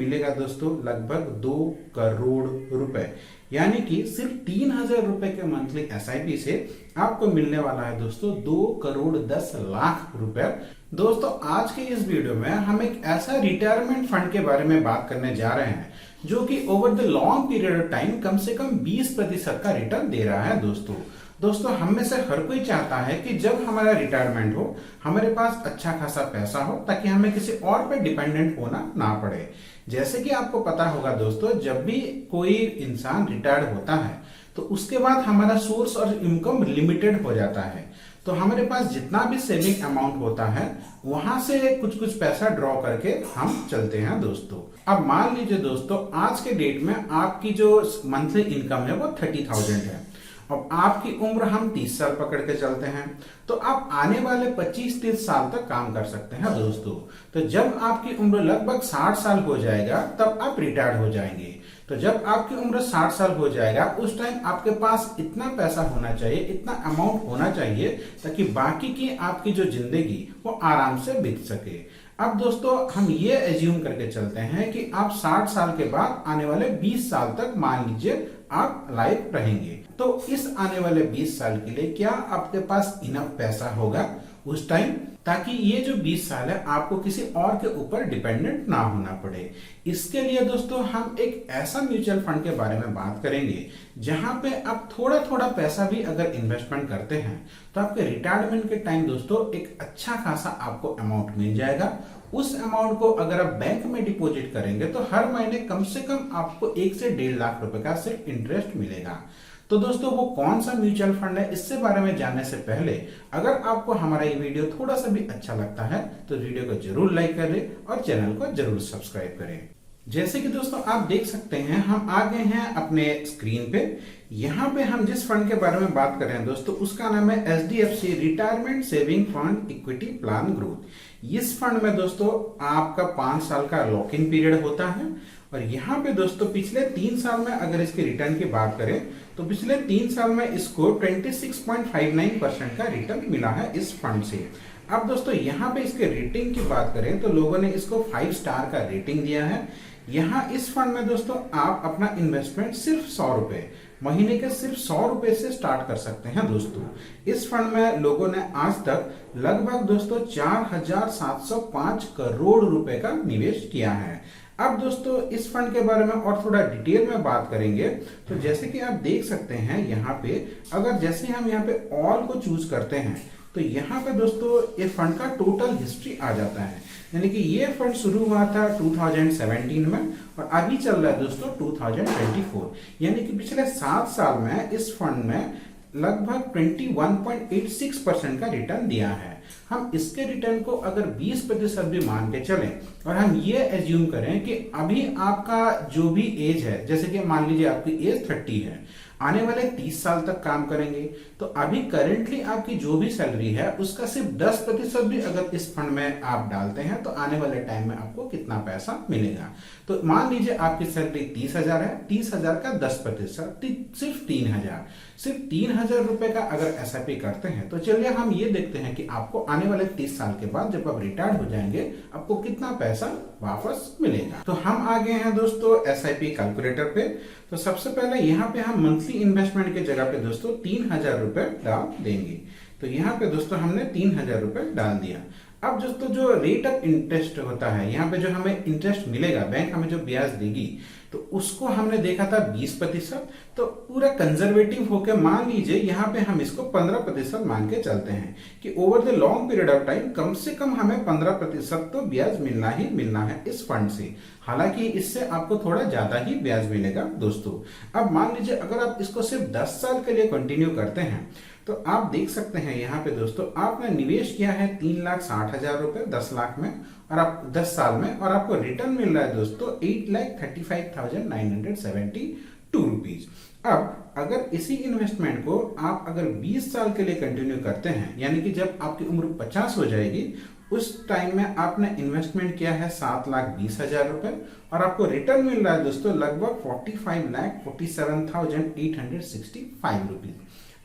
मिलेगा दोस्तों लगभग 2 करोड़ रुपए, यानी कि सिर्फ 3,000 रुपए के मंथली एसआईपी से आपको मिलने वाला है दोस्तों 2 करोड़ 10 लाख रुपए। दोस्तों आज के इस वीडियो में हम एक ऐसा रिटायरमेंट फंड के बारे में बात करने जा रहे हैं जो कि over the long period of time कम से कम 20% का रिटर्न दे रहा है। दोस्तों हम में से हर कोई चाहता है कि जब हमारा रिटायरमेंट हो हमारे पास अच्छा खासा पैसा हो ताकि हमें किसी और पे डिपेंडेंट होना ना पड़े। जैसे कि आपको पता होगा दोस्तों, जब भी कोई इंसान रिटायर्ड होता है तो उसके बाद हमारा सोर्स और इनकम लिमिटेड हो जाता है, तो हमारे पास जितना भी सेविंग अमाउंट होता है वहां से कुछ पैसा ड्रॉ करके हम चलते हैं दोस्तों। अब मान लीजिए दोस्तों आज के डेट में आपकी जो मंथली इनकम है वो 30,000 है। अब आपकी उम्र हम 30 साल पकड़ के चलते हैं तो आप आने वाले 25-30 साल तक काम कर सकते हैं दोस्तों। तो जब आपकी उम्र लगभग 60 साल हो जाएगा तब आप रिटायर्ड हो जाएंगे। तो जब आपकी उम्र 60 साल हो जाएगा उस टाइम आपके पास इतना पैसा होना चाहिए, इतना अमाउंट होना चाहिए ताकि बाकी की आपकी जो जिंदगी वो आराम से बीत सके। अब दोस्तों हम ये एज्यूम करके चलते हैं कि आप 60 साल के बाद आने वाले 20 साल तक मान लीजिए आप लाइफ रहेंगे, तो इस आने वाले 20 साल के लिए क्या आपके पास इनफ पैसा होगा उस टाइम ताकि ये जो 20 साल है आपको किसी और के ऊपर डिपेंडेंट ना होना पड़े। इसके लिए दोस्तों हम एक ऐसा म्यूचुअल फंड के बारे में बात करेंगे जहां पे आप थोड़ा थोड़ा पैसा भी अगर इन्वेस्टमेंट करते हैं तो आपके रिटायरमेंट के टाइम दोस्तों एक अच्छा खासा आपको अमाउंट मिल जाएगा। उस अमाउंट को अगर आप बैंक में डिपॉजिट करेंगे तो हर महीने कम से कम आपको 1 से 1.5 लाख रुपए का सिर्फ इंटरेस्ट मिलेगा। तो दोस्तों वो कौन सा म्यूचुअल फंड है इससे बारे में जानने से पहले अगर आपको हमारा ये वीडियो थोड़ा सा भी अच्छा लगता है तो वीडियो को जरूर लाइक करें और चैनल को जरूर सब्सक्राइब करें। जैसे कि दोस्तों आप देख सकते हैं हम आ गए हैं अपने स्क्रीन पे। यहाँ पे हम जिस फंड के बारे में बात कर रहे हैं दोस्तों उसका नाम है HDFC retirement saving fund equity plan growth. इस फंड में दोस्तों आपका 5 साल का लॉक इन पीरियड होता है और यहाँ पे दोस्तों पिछले 3 साल में अगर इसके रिटर्न की बात करें तो पिछले 3 साल में इसको 26.59% का रिटर्न मिला है इस फंड से। अब दोस्तों यहाँ पे इसके रेटिंग की बात करें तो लोगों ने इसको 5 स्टार का रेटिंग दिया है। यहाँ इस फंड में दोस्तों आप अपना इन्वेस्टमेंट सिर्फ 100 रुपए महीने के सिर्फ 100 रुपए से स्टार्ट कर सकते हैं दोस्तों। इस फंड में लोगों ने आज तक लगभग दोस्तों 4,705 करोड़ रुपए का निवेश किया है। अब दोस्तों इस फंड के बारे में और थोड़ा डिटेल में बात करेंगे तो जैसे कि आप देख सकते हैं यहाँ पे अगर जैसे हम यहाँ पे ऑल को चूज करते हैं तो यहाँ पे दोस्तों ये फंड का टोटल हिस्ट्री आ जाता है, यानी कि ये फंड शुरू हुआ था 2017 में और अभी चल रहा है दोस्तों 2024, यानी कि पिछले 7 साल में इस फंड में लगभग 21.86% का रिटर्न दिया है। हम इसके रिटर्न को अगर 20% भी मान के चलें और हम ये एज्यूम करें कि अभी आपका जो भी एज है, जैसे कि मान लीजिए आपकी एज 30 है, आने वाले 30 साल तक काम करेंगे तो अभी करेंटली आपकी जो भी सैलरी है उसका सिर्फ 10% भी अगर इस फंड में आप डालते हैं तो आने वाले टाइम में आपको कितना पैसा मिलेगा। तो मान लीजिए आपकी सैलरी 30,000 है, 30,000 का 10% सिर्फ 3,000, सिर्फ 3,000 रुपए का अगर एसआईपी करते हैं तो चलिए हम ये देखते हैं कि आपको आने वाले 30 साल के बाद जब आप रिटायर्ड हो जाएंगे आपको कितना पैसा वापस मिलेगा। तो हम आ गए हैं दोस्तों एसआईपी कैलकुलेटर पे। तो सबसे पहले यहाँ पे हम मंथली इन्वेस्टमेंट के जगह पे दोस्तों 3,000 रुपए डाल देंगे। तो यहाँ पे दोस्तों हमने 3,000 रुपए डाल दिया। अब दोस्तों जो रेट ऑफ इंटरेस्ट होता है, यहाँ पे जो हमें इंटरेस्ट मिलेगा, बैंक हमें जो ब्याज देगी, तो उसको हमने देखा था 20%। तो पूरा कंजर्वेटिव होकर मान लीजिए यहाँ पे हम इसको 15% मान के चलते हैं कि over the long period of time कम से कम हमें 15% तो ब्याज मिलना ही मिलना है इस फंड से। हालांकि इससे आपको थोड़ा ज्यादा ही ब्याज मिलेगा दोस्तों। अब मान लीजिए अगर आप इसको सिर्फ 10 साल के लिए कंटिन्यू करते हैं तो आप देख सकते हैं यहाँ पे दोस्तों आपने निवेश किया है 3,60,000 रुपए 10 लाख में और आप 10 साल में और आपको रिटर्न मिल रहा है दोस्तों 8,35,972 रुपीज। अब अगर इसी इन्वेस्टमेंट को आप अगर 20 साल के लिए कंटिन्यू करते हैं, यानी कि जब आपकी उम्र 50 हो जाएगी उस टाइम में आपने इन्वेस्टमेंट किया है 7,20,000 रुपए और आपको रिटर्न मिल रहा है दोस्तों लगभग 45,47,865 रुपीज।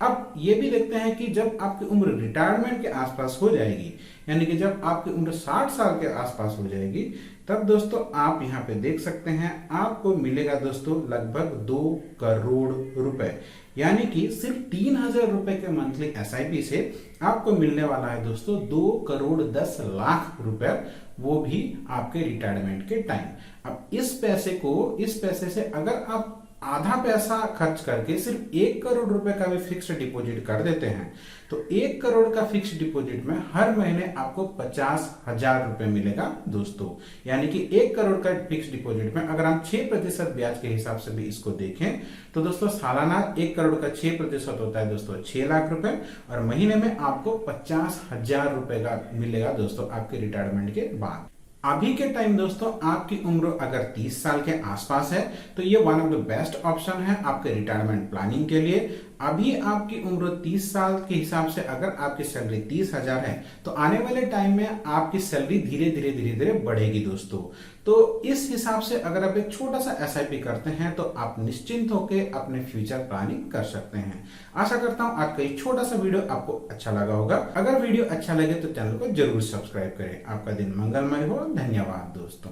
अब ये भी देखते हैं कि जब आपकी उम्र रिटायरमेंट के आसपास हो जाएगी, यानी कि जब आपकी उम्र 60 साल के आसपास हो जाएगी, तब दोस्तों आप यहाँ पे देख सकते हैं आपको मिलेगा दोस्तों लगभग 2 करोड़ रुपए, यानी कि सिर्फ 3,000 रुपए के मंथली एसआईपी से आपको मिलने वाला है दोस्तों 2 करोड़ 10 लाख रुपए, वो भी आपके रिटायरमेंट के टाइम। अब इस पैसे से अगर आप आधा पैसा खर्च करके सिर्फ 1 करोड़ रुपए का भी फिक्स्ड डिपॉजिट कर देते हैं तो 1 करोड़ का फिक्स्ड डिपॉजिट में हर महीने आपको 50,000 रुपए मिलेगा दोस्तों। यानी कि 1 करोड़ का फिक्स्ड डिपॉजिट में अगर हम 6% ब्याज के हिसाब से भी इसको देखें तो दोस्तों सालाना 1 करोड़ का 6% होता है दोस्तों 6 लाख रुपए, और महीने में आपको 50,000 रुपए का मिलेगा दोस्तों आपके रिटायरमेंट के बाद। अभी के टाइम दोस्तों आपकी उम्र अगर 30 साल के आसपास है तो ये one of the best option है आपके रिटायरमेंट प्लानिंग के लिए। अभी आपकी उम्र 30 साल के हिसाब से अगर आपकी सैलरी 30,000 है तो आने वाले टाइम में आपकी सैलरी धीरे धीरे बढ़ेगी दोस्तों। तो इस हिसाब से अगर आप एक छोटा सा एसआईपी करते हैं तो आप निश्चिंत होकर अपने फ्यूचर प्लानिंग कर सकते हैं। आशा करता हूं आज का ये छोटा सा वीडियो आपको अच्छा लगा होगा। अगर वीडियो अच्छा लगे तो चैनल को जरूर सब्सक्राइब करें। आपका दिन मंगलमय हो। धन्यवाद दोस्तों।